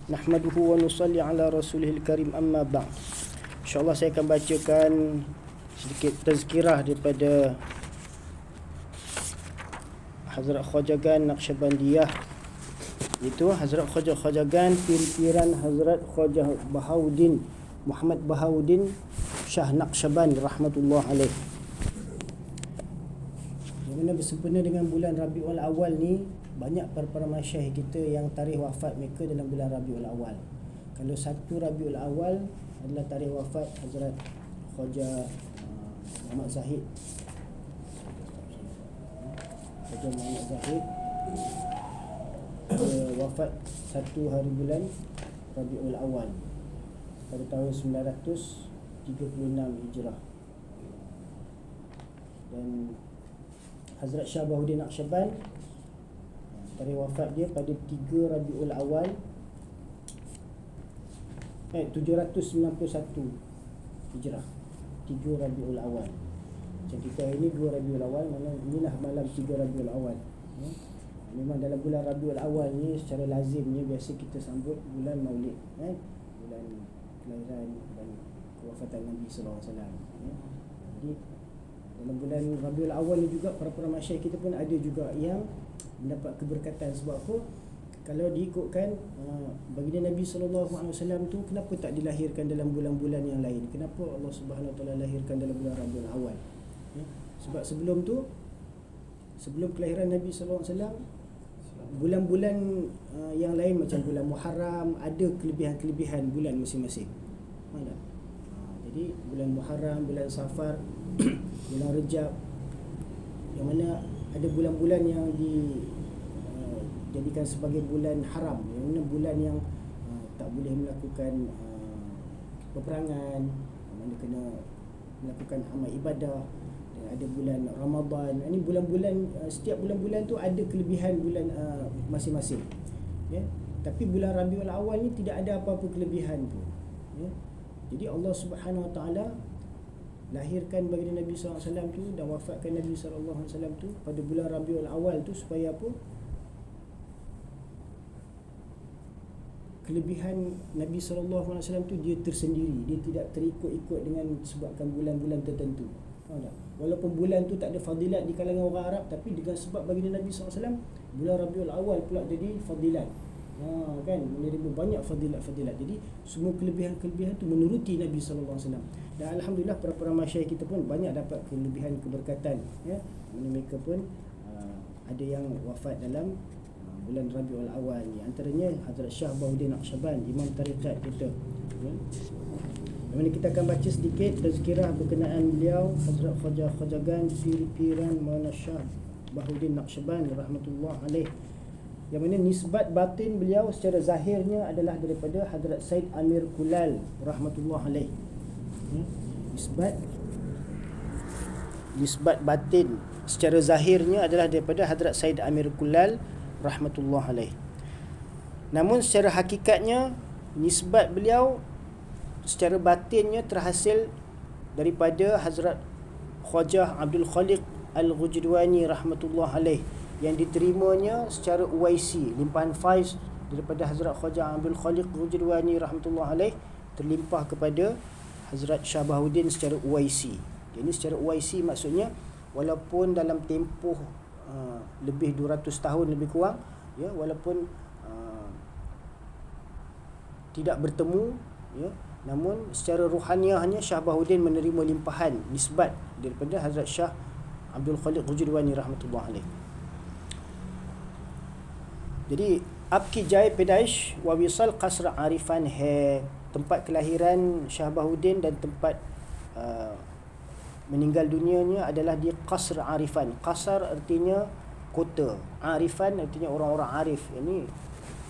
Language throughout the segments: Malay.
Nahmaduhu wa nusalli ala rasulihil karim, amma ba'd. InsyaAllah saya akan bacakan sedikit tazkirah daripada Hazrat Khajagan Naqsyabandiyah, iaitu Hazrat Khajagan Pir-Piran Hazrat Khajah Bahauddin Muhammad Bahauddin Shah Naqsyaband rahmatullah alaih. Yang mana bersempena dengan bulan Rabiul Awal ni, banyak para masyayikh kita yang tarikh wafat mereka dalam bulan Rabiul Awal. Kalau 1 Rabiul Awal adalah tarikh wafat Hazrat Khajah Muhammad Zahid. Khajah Muhammad Zahid wafat 1 hari bulan Rabiul Awal pada tahun 936 Hijrah. Dan Hazrat Shah Bahauddin Naqsyaband, tarikh wafat dia pada 3 Rabiul Awal 791 Hijrah. 3 Rabiul Awal. Macam kita ini 2 Rabiul Awal, mana inilah malam 3 Rabiul Awal. Memang dalam bulan Rabiul Awal ni secara lazimnya biasa kita sambut bulan Maulid, bulan kelahiran dan kewafatan Nabi sallallahu alaihi wasallam. Jadi dalam bulan Rabiul Awal ni juga para masyayikh kita pun ada juga yang mendapat keberkatan. Sebab apa? Kalau diikutkan baginda Nabi SAW tu, kenapa tak dilahirkan dalam bulan-bulan yang lain? Kenapa Allah Subhanahu Wa Taala lahirkan dalam bulan Rabiul Awal? Sebab sebelum tu, sebelum kelahiran Nabi SAW, bulan-bulan yang lain macam bulan Muharram ada kelebihan-kelebihan bulan masing-masing. Jadi bulan Muharram, bulan Safar, bulan Rejab, yang mana ada bulan-bulan yang dijadikan sebagai bulan haram, yang mana bulan yang tak boleh melakukan peperangan, yang mana kena melakukan amal ibadah. Dan ada bulan Ramadan. Ini bulan-bulan, setiap bulan-bulan tu ada kelebihan bulan masing-masing, ya. Tapi bulan Rabiul Awal ni tidak ada apa-apa kelebihan tu, ya. Jadi Allah Subhanahu Wa Taala lahirkan baginda Nabi SAW tu dan wafatkan Nabi SAW tu pada bulan Rabiul Awal tu supaya apa? Kelebihan Nabi SAW tu dia tersendiri, dia tidak terikut-ikut dengan sebabkan bulan-bulan tertentu. Tahu tak? Walaupun bulan tu tak ada fadilat di kalangan orang Arab, tapi dengan sebab baginda Nabi SAW, bulan Rabiul Awal pula jadi fadilat. Kan, menerima banyak fadilat-fadilat. Jadi semua kelebihan-kelebihan tu menuruti Nabi SAW. Dan alhamdulillah para masyayikh kita pun banyak dapat kelebihan keberkatan, ya. Mereka pun ada yang wafat dalam bulan Rabiul Awal ni. Antaranya Hazrat Shah Bahauddin Naqsyaband, imam tarekat kita, ya. Yang kita akan baca sedikit tazkirah berkenaan beliau, Hazrat Khajagan Pir-Piran Maulana Shah Bahauddin Naqsyaband rahmatullah alaih. Yang mana nisbat batin beliau secara zahirnya adalah daripada Hazrat Said Amir Kulal rahmatullah alaih. Nisbat batin secara zahirnya adalah daripada Hazrat Said Amir Kulal rahmatullah alaih. Namun secara hakikatnya nisbat beliau secara batinnya terhasil daripada Hazrat Khajah Abdul Khaliq Al-Ghujdwani rahmatullah alaih, yang diterimanya secara uwaisi, limpahan faiz daripada Hazrat Khajah Abdul Khaliq Al-Ghujdwani rahmatullah alaih terlimpah kepada Hazrat Shah Bahauddin secara uwaisi. Jadi secara uwaisi maksudnya walaupun dalam tempoh lebih 200 tahun lebih kurang, ya, walaupun tidak bertemu, ya, namun secara ruhaniahnya Shah Bahauddin menerima limpahan nisbat daripada Hazrat Shah Abdul Khaliq Al-Ghujdwani rahmatullah alaih. Jadi Abki Jai Pedaish wa Wisal Qasr Arifan hai, tempat kelahiran Shah Bahauddin dan tempat meninggal dunianya adalah di Qasr Arifan. Qasr artinya kota, Arifan artinya orang-orang arif. Ini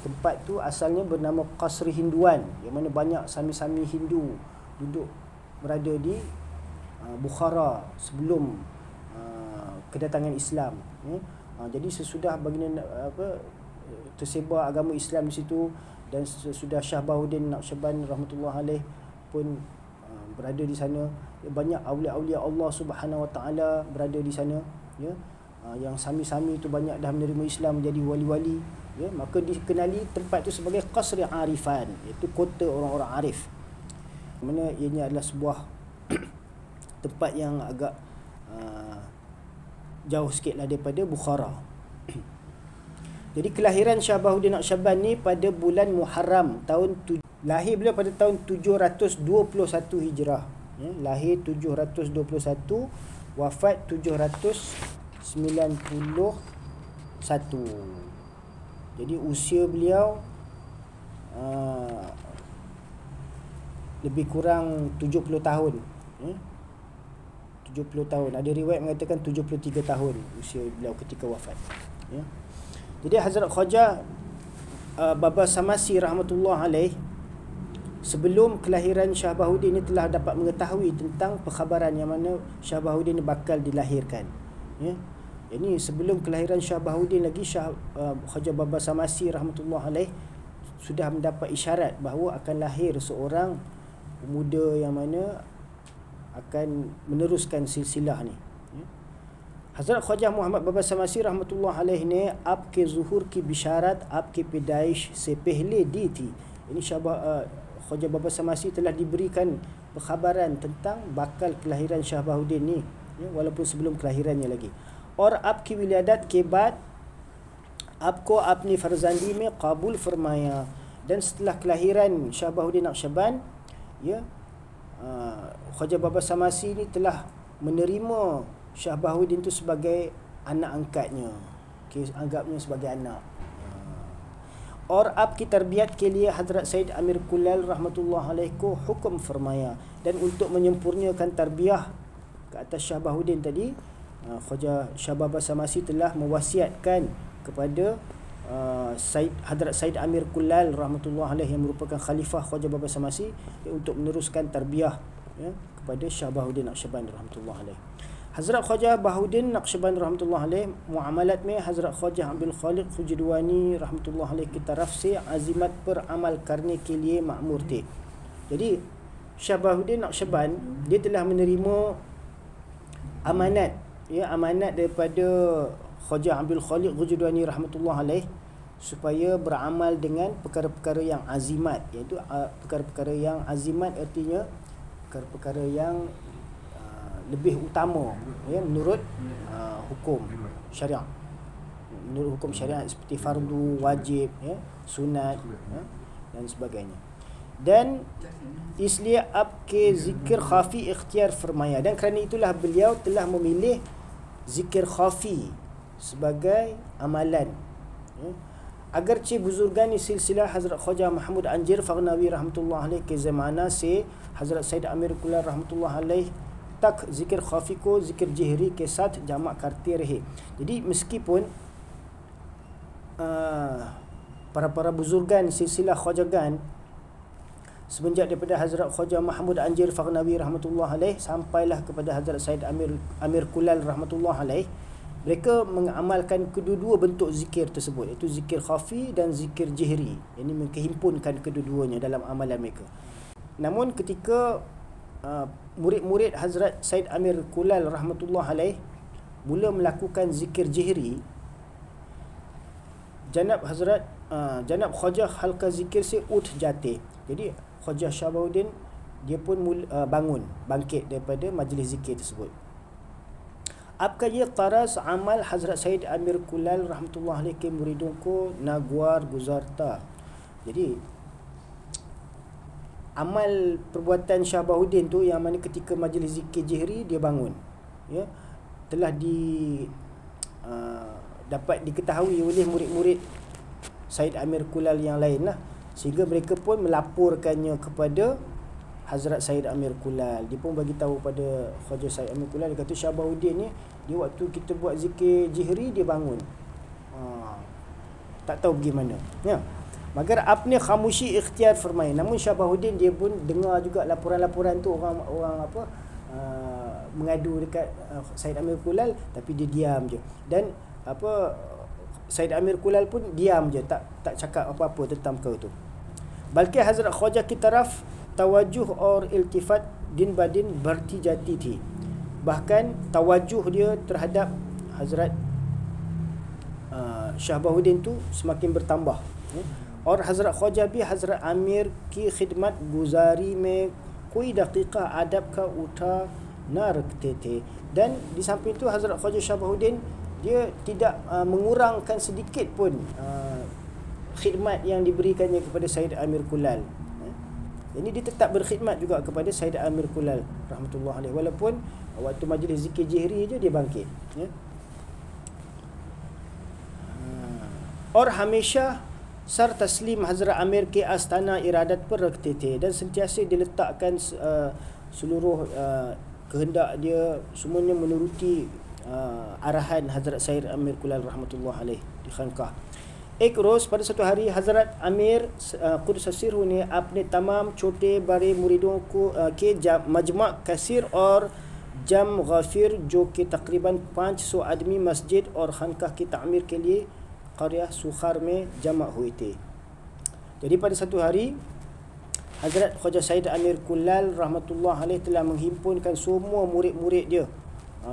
tempat tu asalnya bernama Qasr Hinduan, yang mana banyak sami-sami Hindu duduk berada di Bukhara sebelum kedatangan Islam, ya. Jadi sesudah baginda tersebar agama Islam di situ, dan sesudah Shah Bahauddin Naqsyaband rahmatullah alaih pun berada di sana, banyak awliya-awliya Allah Subhanahu Wa Taala berada di sana, ya. Yang sami-sami itu banyak dah menerima Islam, menjadi wali-wali, ya, maka dikenali tempat itu sebagai Qasri Arifan, iaitu kota orang-orang arif. Mana ianya adalah sebuah tempat yang agak jauh sikitlah daripada Bukhara. Jadi kelahiran Shah Bahuddin Naqsyaband ni pada bulan Muharram lahir beliau pada tahun 721 Hijrah. Ya, lahir 721, wafat 791. Jadi usia beliau lebih kurang 70 tahun. 70 tahun. Ada riwayat mengatakan 73 tahun usia beliau ketika wafat. Ya. Jadi Hazrat Khaja Baba Samasi rahmatullah alaih, sebelum kelahiran Shah Bahuddin ini telah dapat mengetahui tentang perkhabaran yang mana Shah Bahuddin ini bakal dilahirkan. Ya. Ini sebelum kelahiran Shah Bahuddin lagi, Khaja Baba Samasi rahmatullah alaih sudah mendapat isyarat bahawa akan lahir seorang pemuda yang mana akan meneruskan silsilah ni. Ya. Hazrat Khaja Muhammad Baba Samasi rahmatullah alaih ne आपके ज़ुहूर की बिशारत आपके पैदाइश से पहले दी थी. Ini Khaja Baba Samasi telah diberikan perkhabaran tentang bakal kelahiran Shah Bahuddin ni, ya, walaupun sebelum kelahirannya lagi. और आपकी विलादत के बाद आपको अपनी फरजंदी में कबूल फरमाया. Dan setelah kelahiran Shah Bahuddin Naqsyaband, ya, Khaja Baba Samasi ni telah menerima Shah Bahuddin tu sebagai anak angkatnya. Anggapnya sebagai anak. और आपकी तरबियत के लिए हज़रत सैयद अमीर कुल्लाल रहमतुल्लाह अलैह को हुक्म फरमाया. Dan untuk menyempurnakan tarbiyah ke atas Shah Bahuddin tadi, Khaja Shah Baba Samasi telah mewasiatkan kepada Hadrat Said Amir Kullal rahmatullah alaih yang merupakan khalifah Khaja Baba Samasi, untuk meneruskan tarbiyah, ya, kepada Shah Bahuddin Naqsyaband rahmatullah alaih. Hazrat Khaja Bahuddin Naqsyaband rahmatullah alaih muamalat में Hazrat Khaja Abdul Khaliq Fujdwani rahmatullah alaih की तरफ से अज़ीमत पर अमल करने के लिए मामूर थे. Jadi Shah Bahuddin Naqsyaband dia telah menerima amanat, ya, amanat daripada Khaja Abdul Khaliq Fujdwani rahmatullah alaih supaya beramal dengan perkara-perkara yang azimat, iaitu perkara-perkara yang azimat artinya perkara-perkara yang lebih utama, ya, menurut hukum syariat. Menurut hukum syariat seperti fardu, wajib, ya, sunat, ya, dan sebagainya. Dan isliye आपके zikir khafi ikhtiar firmaya. Dan kerana itulah beliau telah memilih zikir khafi sebagai amalan, ya. अगरचे बुजुर्गानी सिलसिला हज़रत ख्वाजा महमूद अंजीर फ़गनावी रहमतुल्लाह अलैह के ज़माना से हज़रत सैयद अमीर कुल्लाल रहमतुल्लाह अलैह तक ज़िक्र ख़ाफ़ी को ज़िक्र जहरी के साथ जमा करते रहे. Jadi meskipun para बुजुर्गान silsilah Khajagan semenjak daripada Hazrat Khaja Mahmud Anjir Faghnawi rahmatullah alaih sampailah kepada Hazrat Said Amir Kullal rahmatullah alaih, mereka mengamalkan kedua-dua bentuk zikir tersebut, iaitu zikir khafi dan zikir jihri. Ini menghimpunkan kedua-duanya dalam amalan mereka. Namun ketika murid-murid Hazrat Said Amir Kullal rahmatullah alaih mula melakukan zikir jihri, Janab Khaja halqa zikir se uth jate. Jadi Khaja Shah Bahuddin dia pun bangkit daripada majlis zikir tersebut. आपका ये तरस अमल हज़रत सैयद अमीर कुल्लाल रहमतुल्लाह अलैह के मुरीदों को नागवार गुज़ारता. Jadi amal perbuatan Shah Bahuddin tu yang mana ketika majlis zikir jihri dia bangun, ya, telah dapat diketahui oleh murid-murid Said Amir Kullal yang lain lah, sehingga mereka pun melaporkannya kepada Hazrat Said Amir Kullal. Dia pun bagi tahu pada Khaja Said Amir Kullal, dia kata Shah Bahuddin ni, dia waktu kita buat zikir jihri dia bangun, tak tahu bagaimana, ya. Magar apne khamushi ikhtiar firmai. Namun Shah Bahuddin dia pun dengar juga laporan-laporan tu, orang mengadu dekat Said Amir Kullal, tapi dia diam je. Dan Said Amir Kullal pun diam je, tak cakap apa-apa tentang perkara tu. Balki Hazrat Khaja ki taraf tawajuh और इल्तिफात दिन ब दिन बढ़ती जाती थी. Bahkan tawajuh dia terhadap Hazrat Shah Bahuddin tu semakin bertambah. और हज़रत ख्वाजा भी हज़रत आमिर की खिदमत गुजारी में कोई दकीका अदब का उठा न रखते थे. Dan di samping itu Hazrat Khwaja Shah Bahuddin dia tidak mengurangkan sedikit pun khidmat yang diberikannya kepada Sayyid Amir Kulal. Jadi dia tetap berkhidmat juga kepada Sayyid Amir Kulal rahmatullah alaih, walaupun waktu majlis zikir jihri je dia bangkit, ya. और हमेशा सर तस्लीम हज़रत आमिर के आस्थाना इरादत पर रखते थे, dan sentiasa diletakkan seluruh kehendak dia semuanya menuruti arahan Hazrat Sayyid Amir Kulal rahmatullah alaih di Khankah. एक रोज़ pada satu hari हज़रत आमिर कुद्दस सिरहु ने अपने तमाम छोटे बड़े मुरीदों को के मजमा कसीर और जम गफिर जो कि तकरीबन 500 आदमी मस्जिद और खानकाह की तामीर के लिए क़रिया सुखार में जमा हुए थे. Jadi pada satu hari Hazrat Khwaja Sayyid Amir Kulal rahmatullah alaih telah menghimpunkan semua murid-murid dia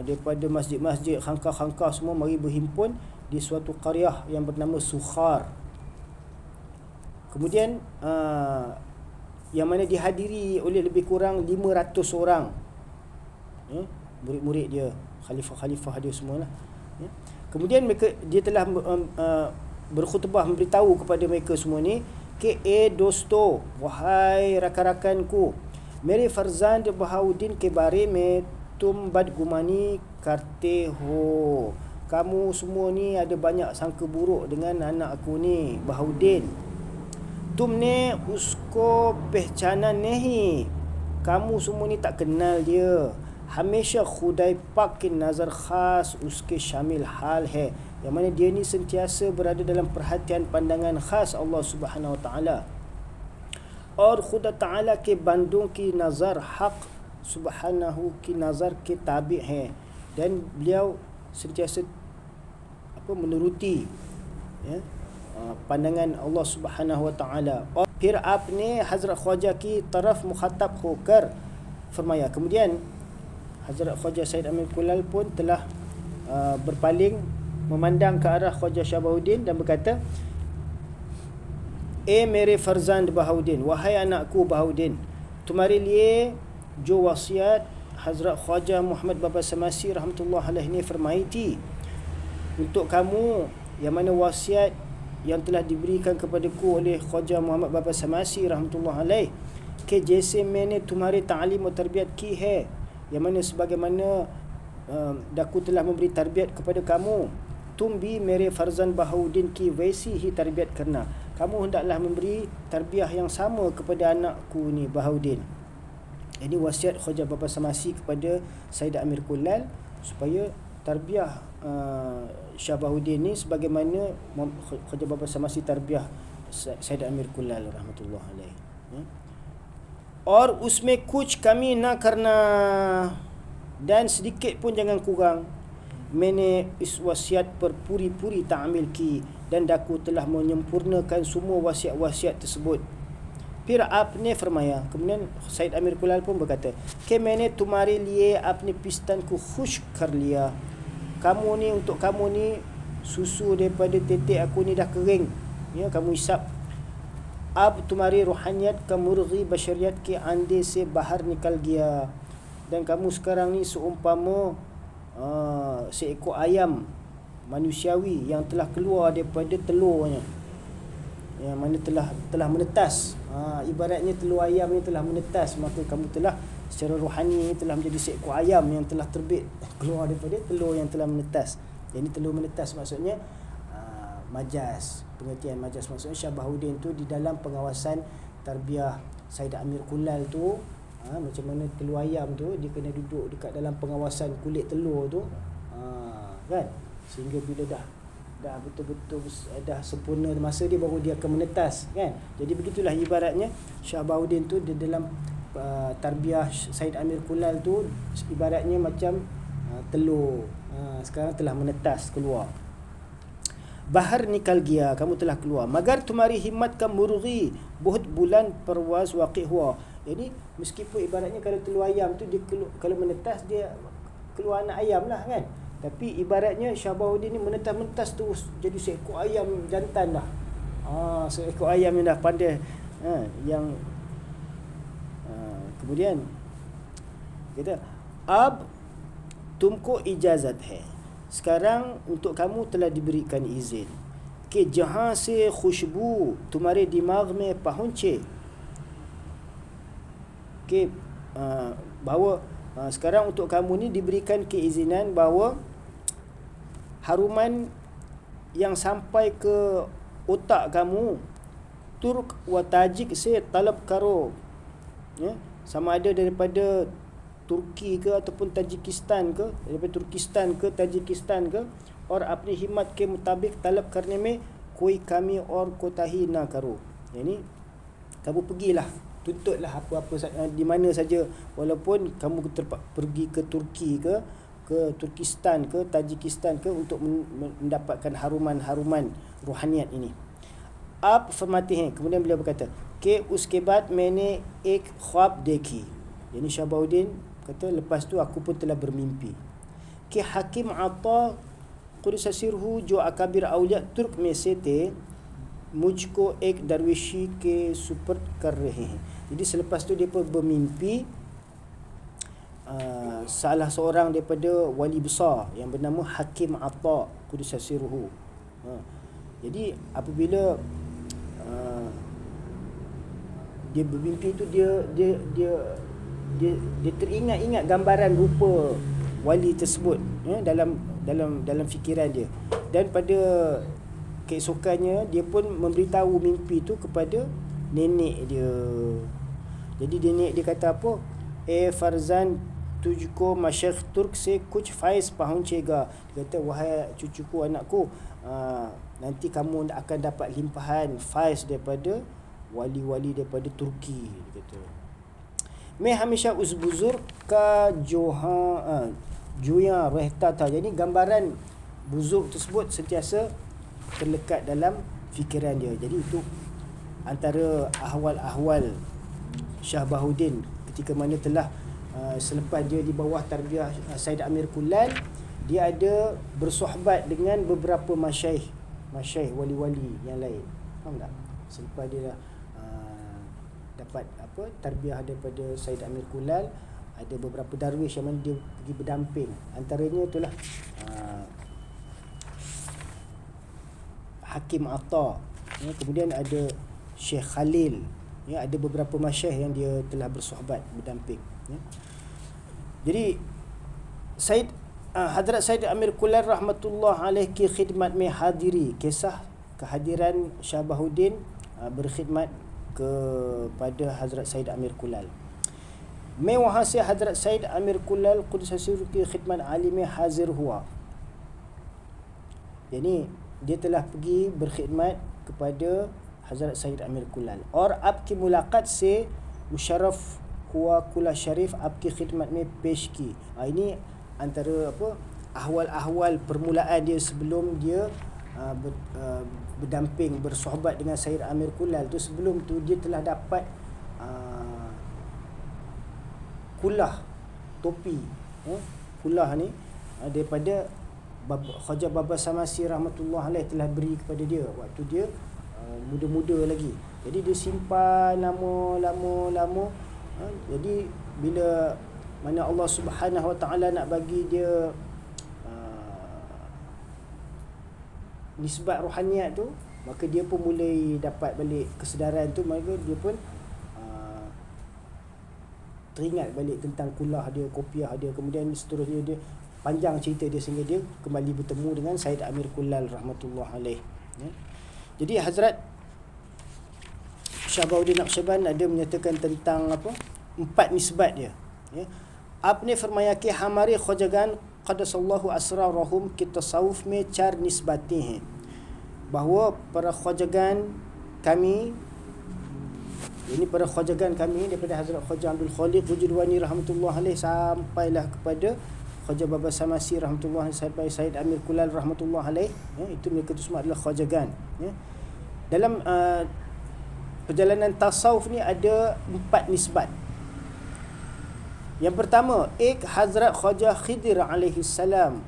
daripada masjid-masjid, khangkah-khangkah, semua mari berhimpun di suatu qaryah yang bernama Sukhar. Kemudian yang mana dihadiri oleh lebih kurang 500 orang, ya, murid-murid dia, khalifah-khalifah dia semualah, ya. Kemudian dia telah berkhutbah memberitahu kepada mereka semua ni कि ए दोस्तों, वहाई rakan-rakan ku, मेरे फर्जंद बहाउद्दीन के बारे में तुम बदगुमानी करते हो. Kamu semua ni ada banyak sangka buruk dengan anak aku ni Bahaudin. तुमने उसको पहचाना नहीं, kamu semua ni tak kenal dia. हमेशा खुदाई पाक की नज़र खास उसके शामिल हाल है, yang mana dia ni sentiasa berada dalam perhatian pandangan khas Allah Subhanahu Wa Taala. और खुदा ताला के बंदों की नज़र हक सुबहानहू की नज़र के ताबे हैं, dan beliau sentiasa menuruti, ya, pandangan Allah Subhanahu Wa Taala. और फिर आपने हज़रत ख्वाजा की तरफ मुखातब होकर फरमाया, kemudian Hazrat Khwaja Sayyid Amir Kulal pun telah berpaling memandang ke arah Khwaja Shah Bahuddin dan berkata, ए मेरे फर्जंद बहाउद्दीन, wahai anakku Bahaudin, तुम्हारे लिए जो वसियत हज़रत Khwaja Muhammad Baba Samasi rahmatullah alaih ni फरमाई थी, untuk kamu, yang mana wasiat yang telah diberikan kepadaku oleh Khwaja Muhammad Baba Samasi rahmatullah alaih, कि जैसे मैंने तुम्हारी तालीम और तरबियत की है, yang mana sebagaimana aku telah memberi tarbiyat kepada kamu, तुम भी मेरे फर्जंद बहाउद्दीन की वैसी ही तरबियत करना, kamu hendaklah memberi tarbiyah yang sama kepada anakku ni Bahaudin. Ini wasiat Khwaja Baba Samasi kepada Sayyid Amir Kulal, supaya tarbiyah Shah Bahuddin ni sebagaimana Khwaja Baba Samasi tarbiyah Sayyid Amir Kulal rahmatullah alaih, ya. और उसमें कुछ कमी ना करना, dan sedikit pun jangan kurang. मैंने इस वसियत पर पूरी तामील की, dan aku telah menyempurnakan semua wasiat-wasiat tersebut. फिर आपने फरमाया, kemudian Sayyid Amir Kulal pun berkata, कि मैंने तुम्हारे लिए अपने पिस्tan को खुश कर लिया, kamu ni, untuk kamu ni susu daripada tetek aku ni dah kering, ya, kamu hisap. अब तुम्हारी रूहानियत का मुर्गी बशरियत के अंडे से बाहर निकल गया, dan kamu sekarang ni seumpama seekor ayam manusiawi yang telah keluar daripada telurnya, yang mana telah menetas. Ibaratnya telur ayam ni telah menetas, maka kamu telah secara rohani telah menjadi seekor ayam yang telah terbit keluar daripada telur yang telah menetas. Jadi telur menetas maksudnya majaz, pengertian majaz maksudnya Shah Bahuddin tu di dalam pengawasan tarbiyah Sayyid Amir Kulal tu, macam mana telur ayam tu dia kena duduk dekat dalam pengawasan kulit telur tu, kan, sehingga bila dah betul-betul dah sempurna masa dia, baru dia akan menetas, kan. Jadi begitulah ibaratnya Shah Bahuddin tu di dalam tarbiyah Sayyid Amir Kulal tu ibaratnya macam telur, sekarang telah menetas keluar. बाहर निकल गया, kamu telah keluar. मगर तुम्हारी हिम्मत का मुर्गी बहुत बुलंद परवाज वाक़ई हुआ. Jadi meskipun ibaratnya kalau telur ayam tu dia kalau menetas dia keluar anak ayam lah, kan. Tapi ibaratnya Syah Bahuddin ni menentas-mentas terus jadi seekor ayam jantan dah. Seekor ayam yang dah pandai. Yang kemudian kata ab tumko ijazat hai. Sekarang untuk kamu telah diberikan izin. Ke jahan se khushbu tumhare dimag mein pahunche. Ke bahawa sekarang untuk kamu ni diberikan keizinan bahawa haruman yang sampai ke otak kamu, Turk wa Tajik se talab karo, ya, sama ada daripada Turki ke ataupun Tajikistan ke, daripada Turkistan ke Tajikistan ke, और अपनी हिम्मत के मुताबिक तलब करने में कोई कमी और कोताही ना करो. Yani kamu pergilah, tuntutlah apa-apa di mana saja, walaupun kamu pergi ke Turki ke Turkistan ke Tajikistan ke untuk mendapatkan haruman-haruman rohaniyat ini. आप फरमाते हैं, kemudian beliau berkata कि उसके बाद मैंने एक ख्वाब देखी. Yani Syah Bahuddin kata lepas tu aku pun telah bermimpi कि Hakim Ata Qudus Sirhu जो अकाबिर औलिया तुर्क में से थे मुझको एक दरवेशी के सुपर्द कर रहे हैं. Jadi selepas tu dia pun bermimpi salah seorang daripada wali besar yang bernama Hakim Ata Qudus Sirhu. Jadi apabila dia bermimpi tu dia teringat-ingat gambaran rupa wali tersebut, ya, dalam fikiran dia, dan pada keesokannya dia pun memberitahu mimpi tu kepada nenek dia. Jadi nenek dia kata apa? Farzan tujko masyayikh Turk se kuch faiz pahunchega. Dia kata wahai cucuku, anakku, nanti kamu akan dapat limpahan faiz daripada wali-wali daripada Turki, dia kata. मैं हमेशा उस बुजुर्ग का जुया रहता था. Jadi gambaran buzurg tersebut sentiasa terlekat dalam fikiran dia. Jadi itu antara ahwal-ahwal Syah Bahuddin ketika mana telah selepas dia di bawah tarbiyah Said Amir Kullal, dia ada bersohbat dengan beberapa masyayikh wali-wali yang lain. Faham tak? Selepas dia dah dapat tarbiyah daripada Said Amir Kullal, ada beberapa darwish yang mana dia pergi berdamping. Antaranya itulah Hakim Ata, ya, kemudian ada Syekh Khalil, ya, ada beberapa masyayikh yang dia telah bersohbat, berdamping, ya. Jadi Hadrat Said Amir Kullal rahmatullah alaih ki khidmat mein hadiri, kisah kehadiran Syah Bahuddin berkhidmat kepada Hazrat Said Amir Kullal. मैं वहाँ से हज़रत सैयद आमिर कुल्लाल क़ुद्दस सिर्रुहु की खिदमत आली में हाजिर हुआ. Yani dia telah pergi berkhidmat kepada Hazrat Sayyid Amir Kullal. और आपकी मुलाकात से मुशर्रफ हुआ कुला शरीफ आपकी खिदमत में पेश की. Ini antara ahwal-ahwal permulaan dia sebelum dia berdamping, bersohbat dengan Sayyid Amir Kullal tu. Sebelum tu dia telah dapat kulah, topi, kulah ni daripada Khaja Baba Samasi rahmatullah alaih telah beri kepada dia waktu dia muda-muda lagi. Jadi dia simpan lama. Jadi bila mana Allah Subhanahu Wa Taala nak bagi dia nisbat rohaniyat tu, maka dia pun mulai dapat balik kesedaran tu, maka dia pun teringat balik tentang kulah dia, kopiah dia. Kemudian seterusnya dia panjang cerita dia sehingga dia kembali bertemu dengan Said Amir Kullal rahmatullah alaih, ya. Jadi Hazrat Syah Bahuddin Naqshband ada menyatakan tentang 4 nisbat dia, ya. आपने फरमाया कि हमारे ख्वाजागान क़द्दसल्लाहु अस्रारहुम के तसव्वुफ में 4 nisbaतें हैं, bahawa para khwajagan kami, ini para khwajagan kami daripada Hazrat Khaja Abdul Khaliq Wujudwani rahmatullah alaih sampailah kepada Khaja Baba Samasi rahmatullah alaih, sampai Said Amir Kullal rahmatullah alaih, ya, itu mereka tu semua adalah khwajagan, ya. Dalam perjalanan tasawuf ni ada 4 nisbat. Yang pertama, Hazrat Khaja Khidir alaihi salam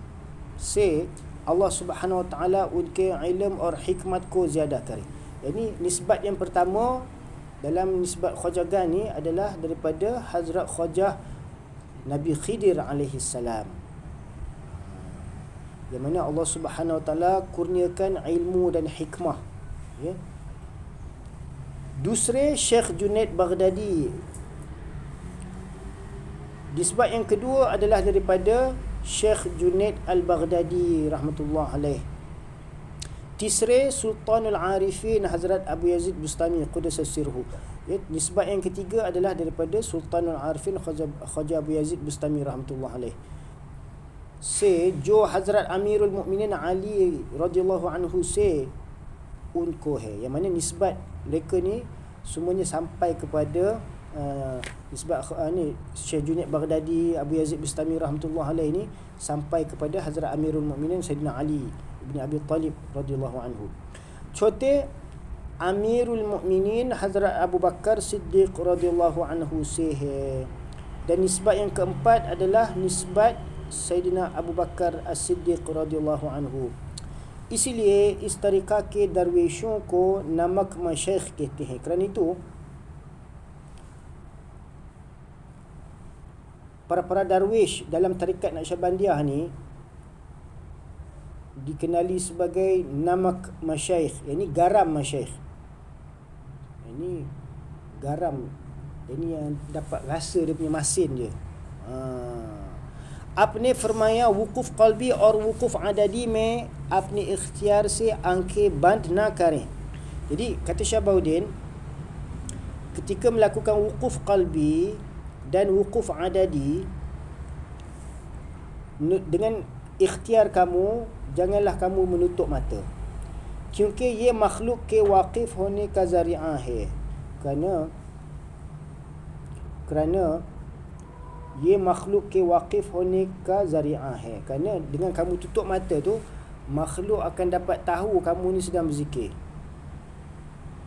से Allah Subhanahu Wa Taala unke ilm और hikmat को ज्यादा करे. Yani nisbat yang pertama dalam nisbat Khajagan ni adalah daripada Hazrat Khajah Nabi Khidir alaihi salam, yang mana Allah Subhanahu Wa Taala kurniakan ilmu dan hikmah, ya. Dusre Syekh Junaid Baghdadi. Nisbat yang kedua adalah daripada Syekh Junaid Al-Baghdadi rahmatullah alaih. Tisre Sultanul Arifin Hazrat Abu Yazid Bustami Qudasa Sirhu. Ya, nisbat yang ketiga adalah daripada Sultanul Arifin Khaja Abu Yazid Bustami rahmatullah alaih. Se jo Hazrat Amirul Mukminin Ali radhiyallahu anhu se unko hai, yang mana nisbat mereka ni semuanya sampai kepada nisbat ni Syekh Junaid Baghdadi, Abu Yazid Bustami rahmatullah alaih ni sampai kepada Hazrat Amirul Mukminin Sayyidina Ali ibn Abi Talib radhiyallahu anhu. Chote Amirul Mukminin Hazrat Abu Bakar Siddiq radhiyallahu anhu se. Dan nisbat yang keempat adalah nisbat Sayyidina Abu Bakar As-Siddiq radhiyallahu anhu. इसीलिए इस तरीक़ा के दरवेशों को नमक मशैख कहते हैं. Kerana itu para darwish dalam tarikat Naqsyabandiyah ni dikenali sebagai namak masyaikh, yakni garam masyaikh. Ini garam, ini yang dapat rasa dia punya masin dia. अपने फरमाया वुकूफ़ क़ल्बी और वुकूफ़ अददी में अपने इख्तियार से आंखें बंद ना करें. Jadi kata Syabahuddin, ketika melakukan wukuf qalbi dan wukuf adadi, dengan ikhtiar kamu, janganlah kamu menutup mata. क्योंकि ये मखलूक के वाकिफ़ होने का ज़रिया है. kerana ये makhluk ke waqif होने का ज़रिया है. Kerana dengan kamu tutup mata tu, makhluk akan dapat tahu kamu ni sedang berzikir.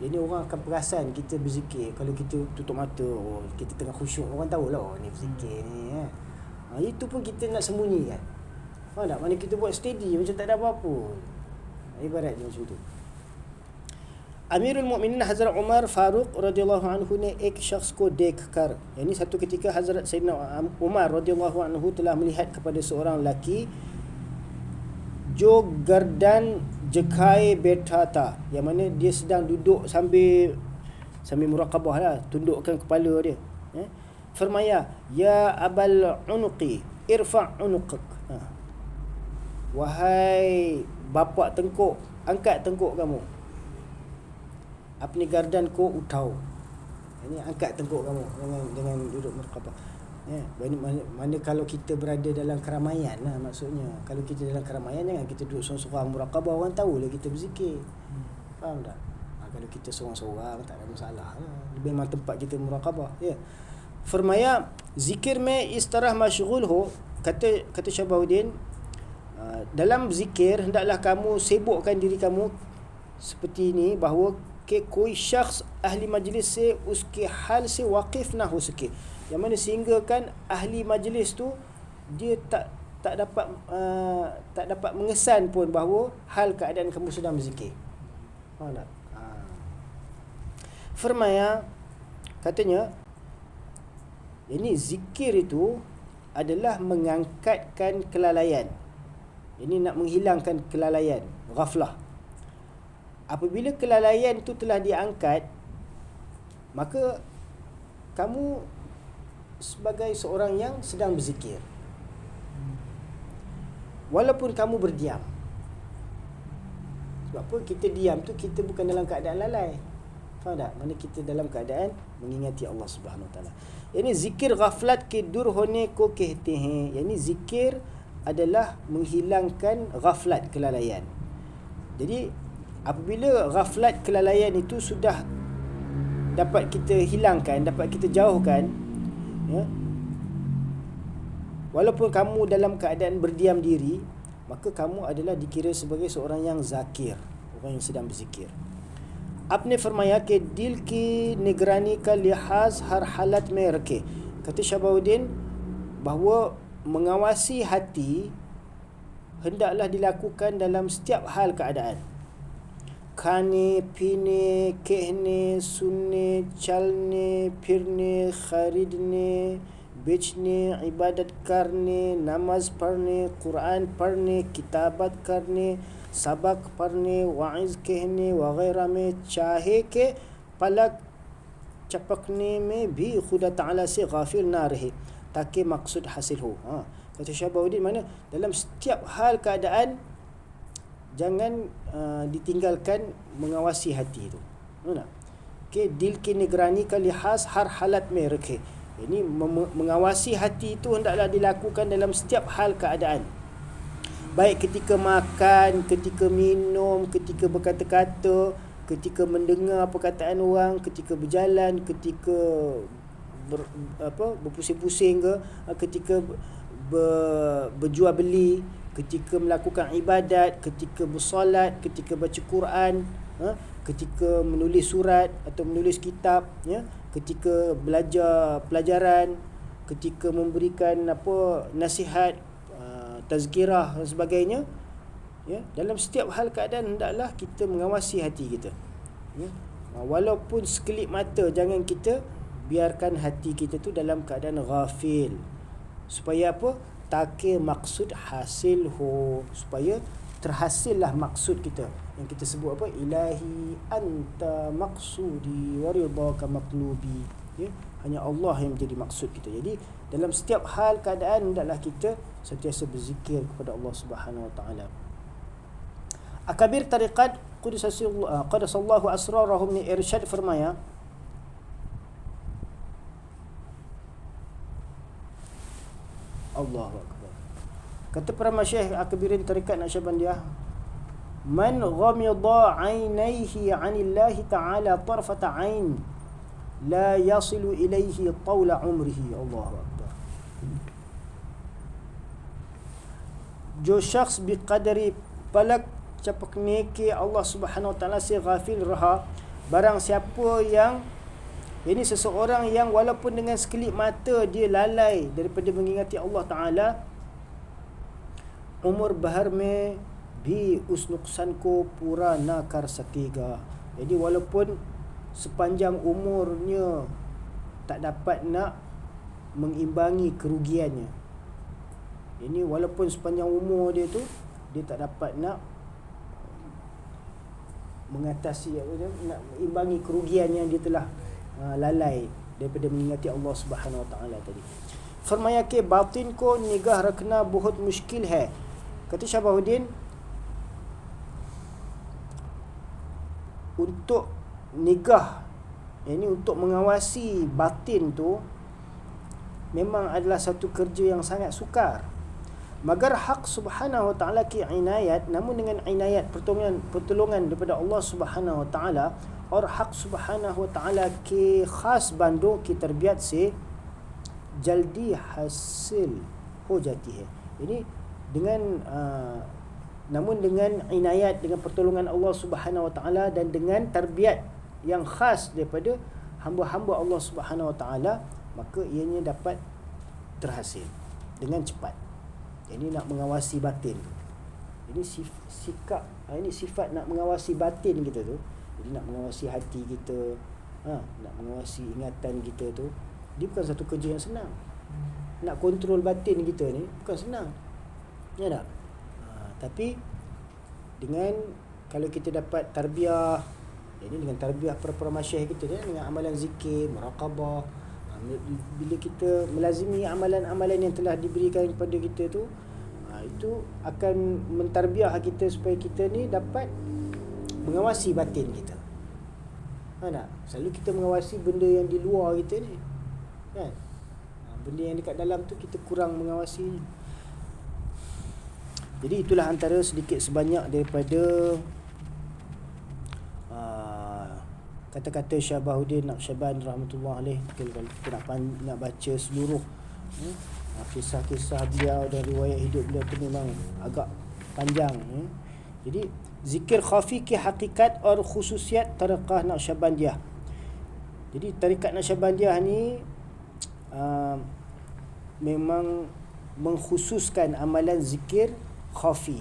Jadi orang akan perasan kita berzikir. Kalau kita tutup mata, oh, kita tengah khusyuk, orang tahulah, oh, ni berzikir ni, ya. Itu pun kita nak sembunyi kan. Faham tak? Mana kita buat steady macam tak ada apa-apa. Ibaratnya macam tu. अमीरुल मोमिनीन हज़रत उमर फ़ारूक रज़ियल्लाहु अन्हु ने एक शख्स को देखकर, यानी satu ketika Hazrat Sayyidina Umar radhiyallahu anhu telah melihat kepada seorang lelaki जो गर्दन झुकाए बैठा था, yang mana dia sedang duduk sambil muraqabah lah, tundukkan kepala dia. Firmaya, ya abal unuqi irfa' unuqak. Wahai bapa tengkuk, angkat tengkuk kamu. Apni gardan ko uthao. Ini angkat tengkuk kamu dengan duduk muraqabah. Ya, mana kalau kita berada dalam keramaian lah maksudnya. Kalau kita dalam keramaian, jangan kita duduk seorang-seorang muraqabah, orang tahu lah kita berzikir. Faham tak? Kalau kita seorang-seorang tak ada masalah lah. Memang tempat kita muraqabah, ya. Firmaya, zikir में इस तरह मशगूल हो, kata Syabahuddin, dalam zikir hendaklah kamu sibukkan diri kamu seperti ini, bahawa कि कोई शख्स ahli majlis से उसके हाल से वाकिफ ना हो सके, yang mana sehingga kan ahli majlis tu dia tak dapat mengesan pun bahawa hal keadaan kamu sedang berzikir. Faham tak? Firmaya, katanya, ini zikir itu adalah mengangkatkan kelalaian. Ini nak menghilangkan kelalaian, ghaflah. Apabila kelalaian itu telah diangkat, maka kamu sebagai seorang yang sedang berzikir, walaupun kamu berdiam. Sebab apa? Kita diam tu, kita bukan dalam keadaan lalai. Faham tak? Mana kita dalam keadaan mengingati Allah Subhanahu Wa Taala. Ini zikir ghaflat ke dur hone ko kehte hain. Yani zikir adalah menghilangkan ghaflat, kelalaian. Jadi apabila ghaflat, kelalaian itu sudah dapat kita hilangkan, dapat kita jauhkan, ya, walaupun kamu dalam keadaan berdiam diri, maka kamu adalah dikira sebagai seorang yang zakir, orang yang sedang berzikir. Apne firmaya ke dil ki nigrani ka lihaz har halat mein rakhe. Kata Syabahuddin bahawa mengawasi hati hendaklah dilakukan dalam setiap hal keadaan. Khane, pine, kehne, sunne, chalne, phirne, kharidne, बेचने, इबादत करने, नमाज पढ़ने, कुरान पढ़ने, किताबत करने, सबक पढ़ने, वाइज कहने वगैरह में चाहे के पलक चपकने में भी खुदा ताला से गाफिल ना रहे ताकि मकसud hasil हो. Kata Syabahuddin, mana dalam setiap hal keadaan jangan ditinggalkan mengawasi hati itu. Betul tak? Okay, dil ki nigrani ka lihaz har halat mein rakhe. Ini mengawasi hati itu hendaklah dilakukan dalam setiap hal keadaan. Baik ketika makan, ketika minum, ketika berkata-kata, ketika mendengar perkataan orang, ketika berjalan, ketika berpusing-pusing ke, ketika berjual beli, ketika melakukan ibadat, ketika bersolat, ketika baca Quran, ketika menulis surat atau menulis kitab, ya, ketika belajar pelajaran, ketika memberikan nasihat, tazkirah dan sebagainya, ya, dalam setiap hal keadaan hendaklah kita mengawasi hati kita, ya. Walaupun sekelip mata jangan kita biarkan hati kita tu dalam keadaan ghafil, supaya apa? Take maksud hasil ho, supaya terhasillah maksud kita yang kita sebut apa? Ilahi anta maqsudi wa ridaka maqlubi, ya, hanya Allah yang menjadi maksud kita. Jadi dalam setiap hal keadaan hendaklah kita sentiasa berzikir kepada Allah Subhanahu wa taala. Akabir tariqat qadasallahu asrarahum ni irsyad firmaya, Allahu akbar. Kata para masyayikh akabirin tarikat Naqsyabandiyah, man ghamida 'ainaihi 'anillahi ta'ala tarfata 'ain la yasilu ilaihi tawla umrihi. Allahu akbar. Jo syakhs biqadari palak chapakne ke Allah Subhanahu wa taala se ghafil raha, barang siapa yang, ini seseorang yang walaupun dengan sekelip mata dia lalai daripada mengingati Allah Ta'ala, umur bahar mein bhi us nuksan ko pura na kar sakega. Jadi walaupun sepanjang umurnya tak dapat nak mengimbangi kerugiannya. Ini walaupun sepanjang umur dia tu dia tak dapat nak mengatasi, nak imbangi kerugian yang dia telah lalai daripada mengingati Allah Subhanahu wa taala tadi. Firmaya ke batin ko nigah rakna बहुत मुश्किल है. Kata Syabahuddin, untuk nigah, ini untuk mengawasi batin tu memang adalah satu kerja yang sangat sukar. Magar hak Subhanahu wa taala ki inayat, namun dengan inayat pertolongan daripada Allah Subhanahu wa taala, और हक सुबहानहु व तआला के ख़ास बंदों की तरबियत से जल्दी हासिल हो जाती है. Ini dengan namun dengan inayat, dengan pertolongan Allah Subhanahu wa taala dan dengan terbiat yang khas daripada hamba-hamba Allah Subhanahu wa taala, maka ianya dapat terhasil dengan cepat. Ini nak mengawasi batin tu. Ini sikap, ini sifat nak mengawasi batin kita tu. Jadi nak mengawasi hati kita, nak mengawasi ingatan kita tu, dia bukan satu kerja yang senang. Nak kontrol batin kita ni bukan senang, ya tak? Tapi dengan, kalau kita dapat tarbiyah, jadi dengan tarbiyah para masyayikh kita, dengan amalan zikir, muraqabah, bila kita melazimi amalan-amalan yang telah diberikan kepada kita tu, itu akan mentarbiyah kita supaya kita ni dapat mengawasi batin kita. Tak? Selalu kita mengawasi benda yang di luar kita ni, kan? Benda yang dekat dalam tu kita kurang mengawasi. Jadi itulah antara sedikit sebanyak daripada kata-kata Syabahuddin Naqsyabandi rahmatullah alaih. Kalau kita nak baca seluruh kisah-kisah beliau dan riwayat hidup beliau tu memang agak panjang. Jadi zikir khafi ki hakikat और khususiyat tariqah Naqsyabandiyah. Jadi tarikat Naqsyabandiyah ni memang mengkhususkan amalan zikir खौफी.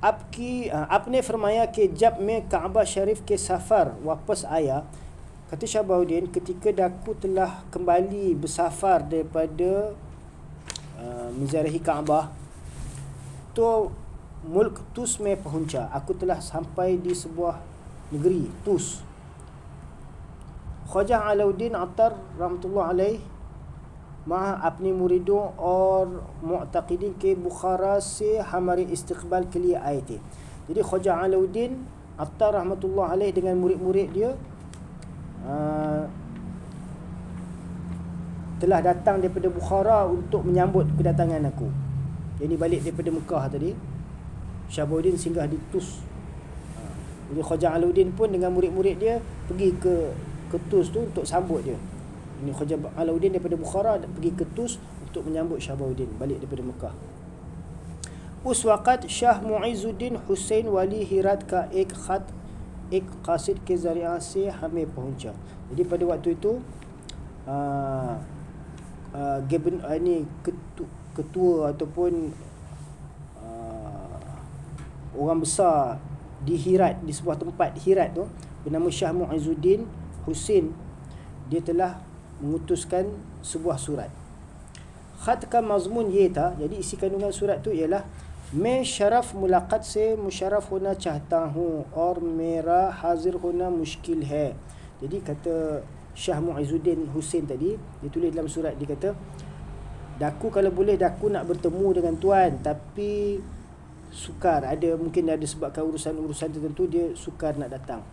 आपने फरमाया कि जब मैं काबा शरीफ के सफर वापस आया, kata Syahabuddin, ketika daku telah kembali bersafar daripada menziarahi Kaabah, to mulk Tus mein pahuncha, aku telah sampai di sebuah negeri Tus. Khwaja Alauddin Attar rahmatullah alaih माँ अपने मुरीदों और मुअतक़िदीन के बुखारा से हमारे इस्तक़बाल के लिए आए थे. Jadi Khwaja Alauddin Attar rahmatullah alaih dengan murid-murid dia telah datang daripada Bukhara untuk menyambut kedatangan aku. Jadi balik daripada Mekah tadi, Syahabuddin singgah di Tus. Jadi Khwaja Alauddin pun dengan murid-murid dia pergi ke Tus tu untuk sambut dia. Ini Khwaja Alauddin daripada Bukhara pergi ke Tus untuk menyambut Syahabuddin balik daripada Mekah. उस वक़्त शाह मुइज़ुद्दीन हुसैन वाली हिरात का एक ख़त एक कासिद के ज़रिया से हमें पहुंचा. Jadi pada waktu itu ini ketua ataupun orang besar di Hirat, di sebuah tempat Hirat tu, bernama Syah Muizuddin Husain, dia telah mengutuskan sebuah surat. Khat ka mazmun ye tha, jadi isi kandungan surat tu ialah मैं शरफ मुलाकात से मुशर्रफ होना चाहता हूँ और मेरा हाजिर होना मुश्किल है. Jadi kata Syah Muizuddin Husain tadi, dia tulis dalam surat, dia kata, daku kalau boleh daku nak bertemu dengan tuan, tapi sukar, mungkin ada sebabkan urusan-urusan tertentu dia sukar nak datang.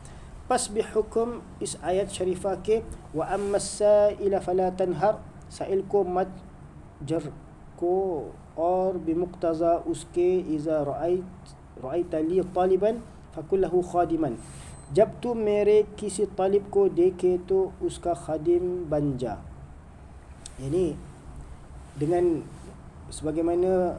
Pas bihukum is ayat syarifah ke wa amma sa'ila fala tanhar, sa'il ko mat jar ko और बिमुक्तज़ा उसके इज़ा रअयत ली तालिबन फकुल लहू खादिमन, जब तुम मेरे किसी तालिब को देखे तो उसका खादिम बन जा. Yani dengan sebagaimana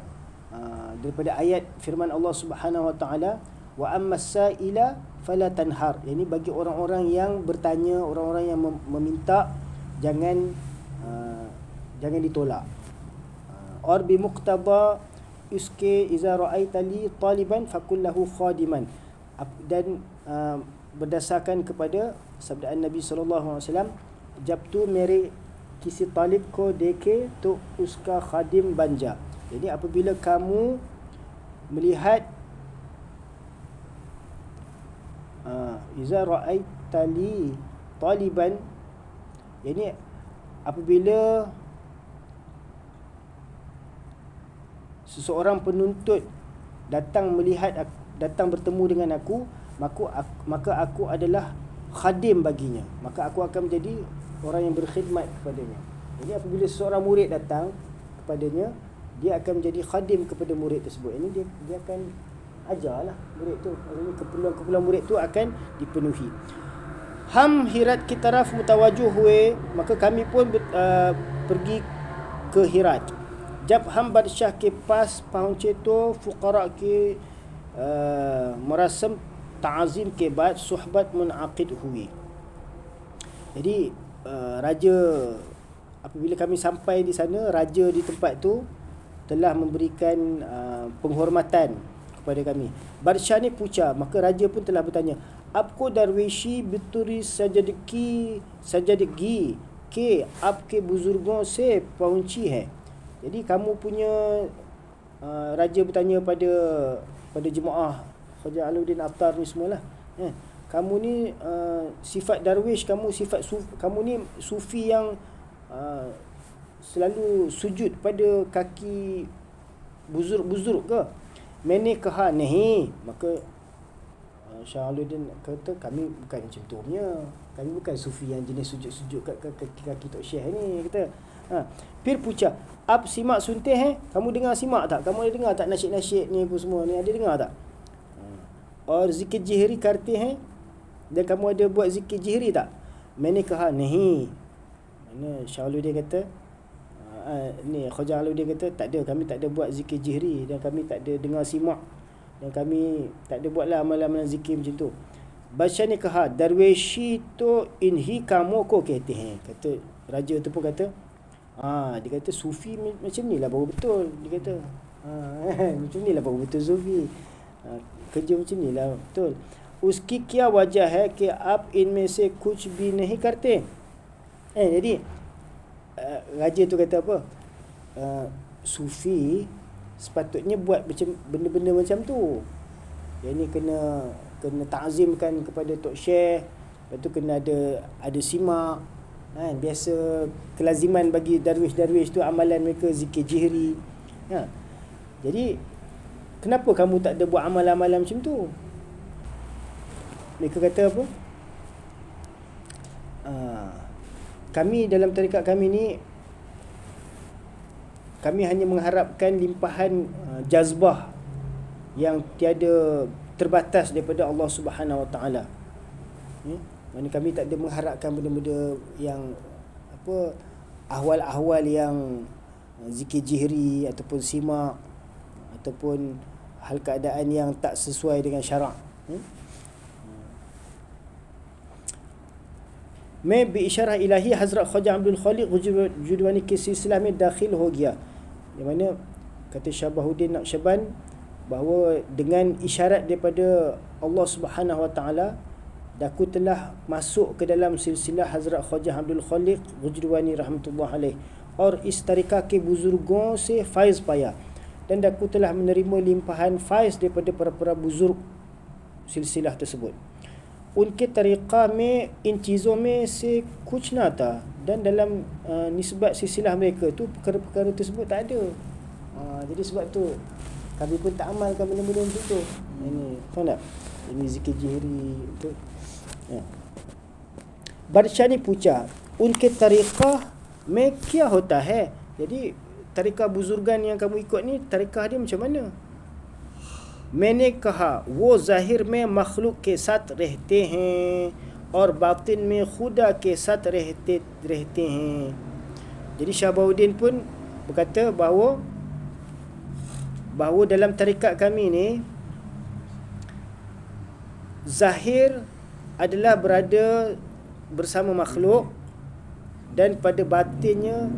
daripada ayat firman Allah Subhanahu wa taala, wa ammas sa'ila fala tanhar, yani bagi orang-orang yang bertanya, orang-orang yang meminta, jangan ditolak. और बिमुक्तबा उसके इज़ा रअयत ली तालिबन फकुल लहू खादिमन, dan berdasarkan kepada sabdaan Nabi sallallahu alaihi wasallam, जब तू मेरे किसी तालिब को देखे तो उसका खादिम बन जा. Jadi apabila kamu melihat iza ra'aita li taliban, yani apabila seseorang penuntut datang bertemu dengan aku, maka aku adalah khadim baginya, maka aku akan menjadi orang yang berkhidmat kepadanya. Jadi apabila seseorang murid datang kepadanya, dia akan menjadi khadim kepada murid tersebut. Ini dia akan ajarlah murid tu, maksudnya keperluan murid tu akan dipenuhi. Ham Hirat ki taraf mutawajuh hue, maka kami pun pergi ke Hirat. जब हम बादशाह के पास पहुँचे तो फ़ुक़रा के मरसम ताज़ीम के बाद सुहबत मुनआक़िद हुई. Jadi raja, apabila kami sampai di sana, raja di tempat tu telah memberikan penghormatan kepada kami. Badsha ni puca, maka raja pun telah bertanya, आपको दरवेशी बितुरी सजदगी के आपके बुजुर्गों से पहुँची है. Jadi kamu punya raja bertanya pada jemaah Khwaja Alauddin Attar ni semualah, kamu ni sifat darwish, kamu ni sufi yang selalu sujud pada kaki buzurg ke? Mene kaha nahi, maka Syah Alauddin kata, kami bukan macam tu punya, kami bukan sufi yang jenis sujud-sujud kat kaki Tok Syekh ni, kata. Pir puca, आप simak sunte hai, kamu dengar simak tak? Kamu ada dengar tak nasyid-nasyid ni apa semua ni, ada dengar tak? और zikir jihri करते हैं, dan kamu ada buat zikir jihri tak? मैंने कहा नहीं. Mana Syah Alauddin kata, ni Khwaja Alauddin kata, tak ada, kami tak ada buat zikir jihri, dan kami tak ada dengar simak, dan kami tak ada buatlah amalan-amalan zikir macam tu. Badsha ne kaha darweshi to inhi kamo ko kehte hain, kata raja tu pun kata, dia kata sufi macam ni lah baru betul, dia kata Macam ni lah betul Sufi. Kerja macam ni lah betul. उसकी क्या वजह है कि आप इनमें से कुछ भी नहीं करते. Jadi raja tu kata apa, Sufi sepatutnya buat macam benda-benda macam tu. Yang ni kena ta'zimkan kepada Tok Syekh. Lepas tu kena ada simak kan. Biasa kelaziman bagi darwish-darwish tu amalan mereka zikir jihri. Jadi kenapa kamu tak ada buat amalan-amalan macam tu? Mereka kata apa? Kami dalam tarikat kami ni, kami hanya mengharapkan limpahan jazbah yang tiada terbatas daripada Allah Subhanahu Wa Taala. Mana kami tak ada mengharapkan benda-benda yang apa, ahwal-ahwal yang zikir jihri ataupun simak ataupun hal keadaan yang tak sesuai dengan syarak. मैं बेइशारा इलाही हज़रत ख्वाजा अब्दुल खालिक जुदवानी के सिलसिला में दाखिल हो गया. Yang mana kata Syabahuddin Naqsyaband bahawa dengan isyarat daripada Allah Subhanahu Wa Taala, aku telah masuk ke dalam silsilah Hazrat Khwaja अब्दुल खालिक जुदवानी रहमतुल्लाह अलैह और इस तरीका के बुजुर्गों से फैज़ पाया. Dan aku telah menerima limpahan faiz daripada para buzurg silsilah tersebut. उनके तरीक़ा में इन चीज़ों में से कुछ ना था. Dan dalam nisbat silsilah mereka tu perkara-perkara tersebut tak ada. Jadi sebab tu kami pun tak amalkan benda-benda macam tu. Ini faham tak? Ini zikir jihri tu. बादशाह ने पूछा उनके तरीक़ा में क्या होता है. Jadi tariqah buzurgan yang kamu ikut ni, tariqah dia macam mana? मैंने कहा वो ज़ाहिर में मखलूक के साथ रहते हैं और बातिन में खुदा के साथ रहते हैं. Jadi Syabahuddin pun berkata bahawa dalam tarikat kami ni, zahir adalah berada bersama makhluk dan pada batinnya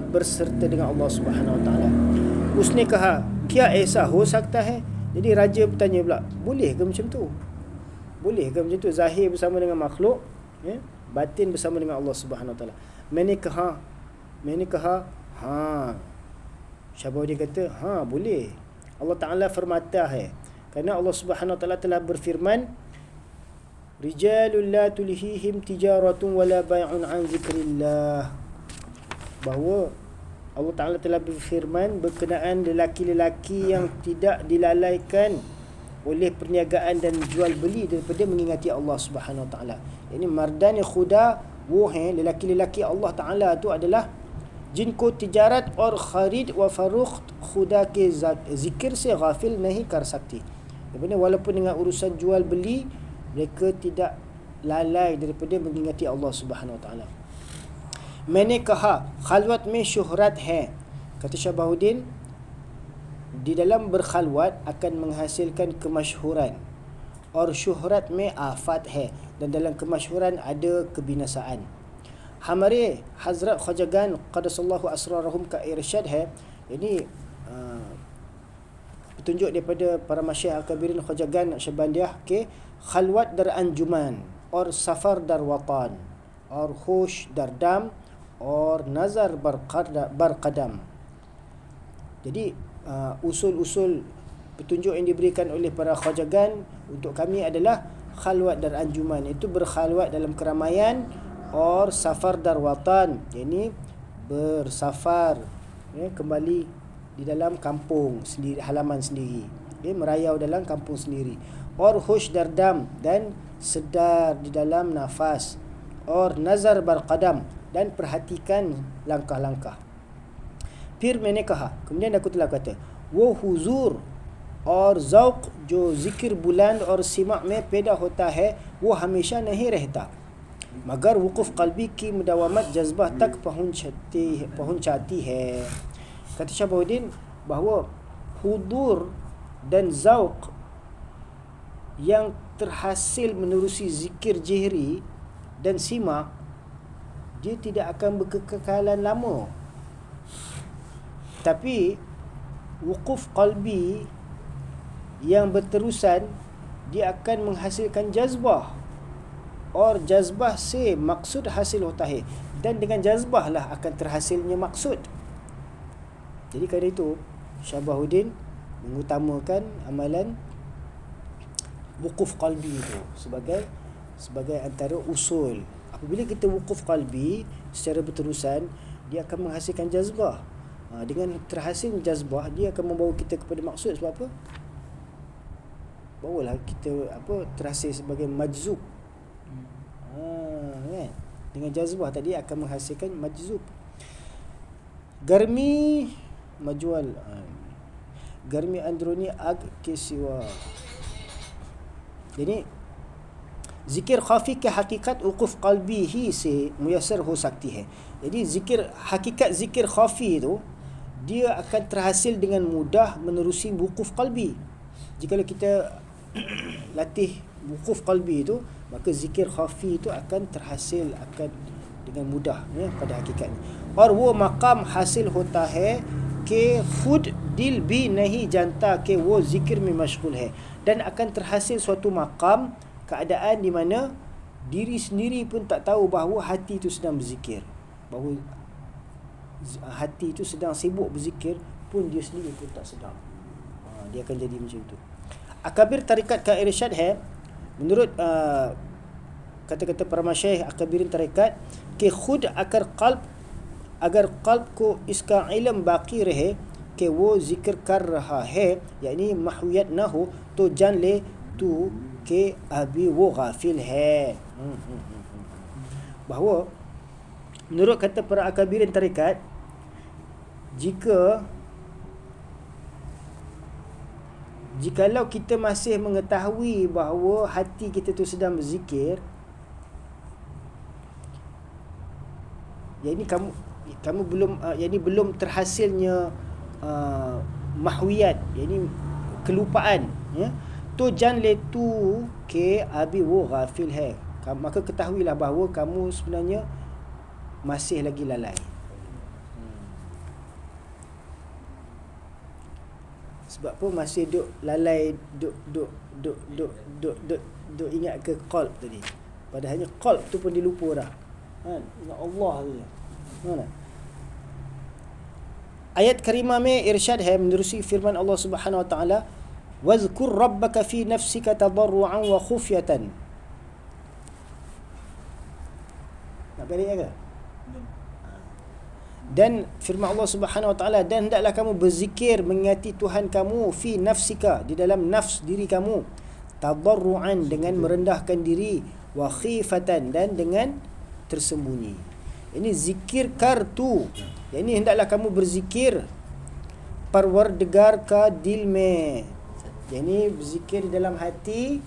berserta dengan Allah Subhanahu Wa Taala. Usne kaha क्या ऐसा हो सकता है. Jadi raja bertanya pula, boleh ke macam tu? Boleh ke macam tu, zahir bersama dengan makhluk, batin bersama dengan Allah Subhanahu Wa Taala. मैंने कहा हाँ. Syabahuddin kata boleh. Allah Taala firmata hai, kerana Allah Subhanahu Wa Taala telah berfirman, rijalul la tulhihim tijaratun wala bai'un an zikrillah. Bahawa Allah Ta'ala telah berfirman berkenaan lelaki-lelaki yang tidak dilalaikan oleh perniagaan dan jual beli daripada mengingati Allah Subhanahu Wa Taala. Ini mardan khuda वो हैं, lelaki-lelaki Allah Ta'ala tu adalah जिनको तिजारत और खरीद व फरोख्त खुदा के जिक्र से गाफिल नहीं कर सकती. Maksudnya walaupun dengan urusan jual beli, mereka tidak lalai daripada mengingati Allah Subhanahu Wa Taala. मैंने कहा खलवत में syuhrat है. Kata Syabahuddin, di dalam berkhalwat akan menghasilkan kemasyhuran. और syuhrat में आफत है. Dan dalam kemasyhuran ada kebinasaan. हमारे हज़रत ख्वाजागान क़द्दसल्लाहु अस्रारहुम का irsyad है. Ini petunjuk daripada para masyayikh akabirin ख्वाजागान Naqsyabandiyah ke khalwat dar anjuman और सफ़र dar watan और होश dar dam और nazar berqadam. Jadi usul-usul petunjuk yang diberikan oleh para khawajagan untuk kami adalah khalwat dar anjuman, itu berkhalwat dalam keramaian, or safar dar watan, yakni bersafar kembali di dalam kampung sendiri, halaman sendiri, merayau dalam kampung sendiri, or hush dar dam, dan sedar di dalam nafas, or nazar berqadam, dan perhatikan langkah-langkah. फिर मैंने कहा, kemudian aku telah kata, वो हुजूर और ज़ौक़ जो ज़िक्र बुलंद और सिमा में पैदा होता है वो हमेशा नहीं रहता, मगर वक़ुफ़ क़ल्बी की मुदावमत जज्बा तक पहुंचाती है. Kata Syabahuddin bahawa hudur dan zauq yang terhasil menerusi zikir jihri dan simak, dia tidak akan berkekalan lama. Tapi wukuf qalbi yang berterusan, dia akan menghasilkan jazbah. Or jazbah se maksud hasil hoता है, dan dengan jazbah lah akan terhasilnya maksud. Jadi kerana itu Syabahuddin mengutamakan amalan wukuf qalbi itu sebagai antara usul. Apabila kita wukuf qalbi secara berterusan, dia akan menghasilkan jazbah. Dengan terhasil jazbah, dia akan membawa kita kepada maksud. Sebab apa? Bawalah kita terhasil sebagai majzub. Kan? Dengan jazbah tadi akan menghasilkan majzub. Garmi majwal, garmi androni ag ke siwa. Jadi zikir khafi ke hakikat wukuf qalbi hi se muyassar ho sakti hai. Jadi hakikat zikir khafi itu dia akan terhasil dengan mudah menerusi wukuf qalbi. Jika kita latih wukuf qalbi itu, maka zikir khafi itu akan terhasil dengan mudah pada hakikatnya. और वो मकाम हासिल होता है कि खुद दिल भी नहीं जानता कि वो zikir में मशगूल है, dan akan terhasil suatu makam, keadaan di mana diri sendiri pun tak tahu bahawa hati itu sedang berzikir, bahawa hati itu sedang sibuk berzikir pun dia sendiri pun tak sedar. Dia akan jadi macam itu. Akabir tarikat ka irsyad hai, menurut kata-kata para masyayikh akabirin tarikat, कि खुद अगर कल्ब को इसका इल्म बाकी रहे कि वो जिक्र कर रहा है, यानी महवियत ना हो, तो जान ले तू कि अभी वो गाफिल है. Bahawa menurut kata para akabirin tarikat, jikalau kita masih mengetahui bahawa hati kita tu sedang berzikir, yakni kamu belum terhasilnya mahwiyat, yakni kelupaan, ya, to jan le tu ke abi wo ghafil hai, maka ketahuilah bahawa kamu sebenarnya masih lagi lalai. Sebab apa masih duk lalai, duk ingat ke qalb tadi, padahalnya qalb tu pun dilupa dah. Ingat Allah saja. Mana? Ayat karimah में इरशाद है menerusi firman Allah Subhanahu wa taala, wazkur rabbaka fi nafsika tadarruan wa khufyatan. Nak balik ke? Dan firman Allah Subhanahu wa taala, dan hendaklah kamu berzikir mengingati Tuhan kamu fi nafsika, di dalam nafs diri kamu, tadarruan dengan merendahkan diri, wa khifatan dan dengan tersembunyi. Ini zikir kartu. Ini hendaklah kamu berzikir Parwardigar ka dil mein. Ini berzikir di dalam hati.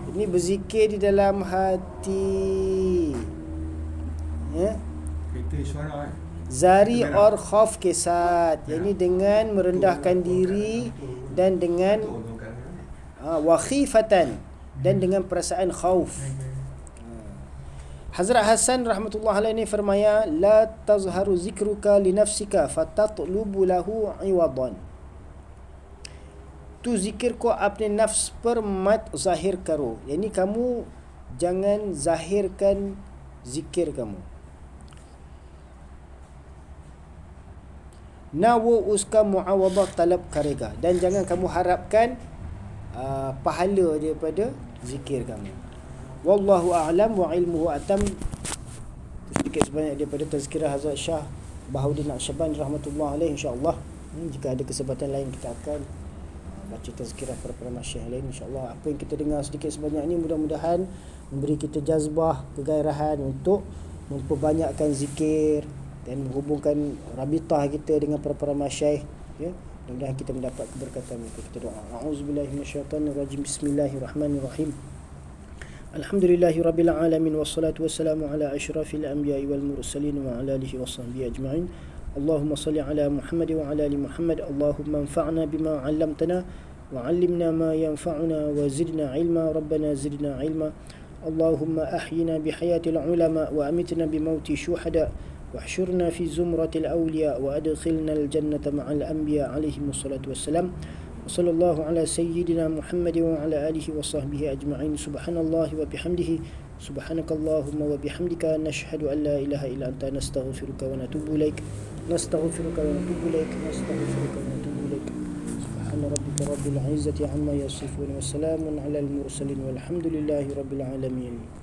Ini berzikir di dalam hati. Ya. Zari और खौफ के साथ, yakni dengan merendahkan diri dan dengan wakhifatan, dan dengan perasaan khauf. Hazrat Hasan rahmatullah alaihi firmaya, la tazharu zikruka li nafsika fatatlubu lahu iwadan. Tu zikir ko apne nafs par mat zahir karo, yakni kamu jangan zahirkan zikir kamu. Na wo uska muawadah talab karega, dan jangan kamu harapkan pahala daripada zikir kamu. Wallahu a'lam wa ilmuhu atam. Sedikit sebanyak daripada tazkirah Hazrat Shah Bahaudin Naqsyabandi rahmatullah alaih, insya-Allah. Jika ada kesempatan lain kita akan baca tazkirah para masyayikh lain, insya-Allah. Apa yang kita dengar sedikit sebanyak ini mudah-mudahan memberi kita jazbah, kegairahan untuk memperbanyakkan zikir dan menghubungkan rabitah kita dengan para masyayikh, ya. Mudah-mudahan kita mendapat keberkatan itu. Kita doa. A'udzubillahi minasyaitonirrajim. Bismillahirrahmanirrahim. Alhamdulillahirabbil alamin wassalatu wassalamu ala asyrafil anbiya'i wal mursalin wa ala alihi washabbihi ajma'in. Allahumma shalli ala Muhammad wa ala ali Muhammad. Allahumma anfa'na bima 'allamtana wa 'allimna ma yanfa'una wa zidna 'ilma. Rabbana zidna 'ilma. Allahumma ahyina bihayatil ulama wa amitna bimauti syuhada واحشرنا في زمرة الأولياء وأدخلنا الجنة مع الأنبياء عليهم الصلاة والسلام. وصلى الله على سيدنا محمد وعلى آله وصحبه أجمعين. سبحان الله وبحمده سبحانك اللهم وبحمدك نشهد أن لا إله إلا أنت نستغفرك ونتوب إليك نستغفرك ونتوب إليك نستغفرك ونتوب إليك. سبحان ربك رب العزة عما يصفون وسلام على المرسلين والحمد لله رب العالمين.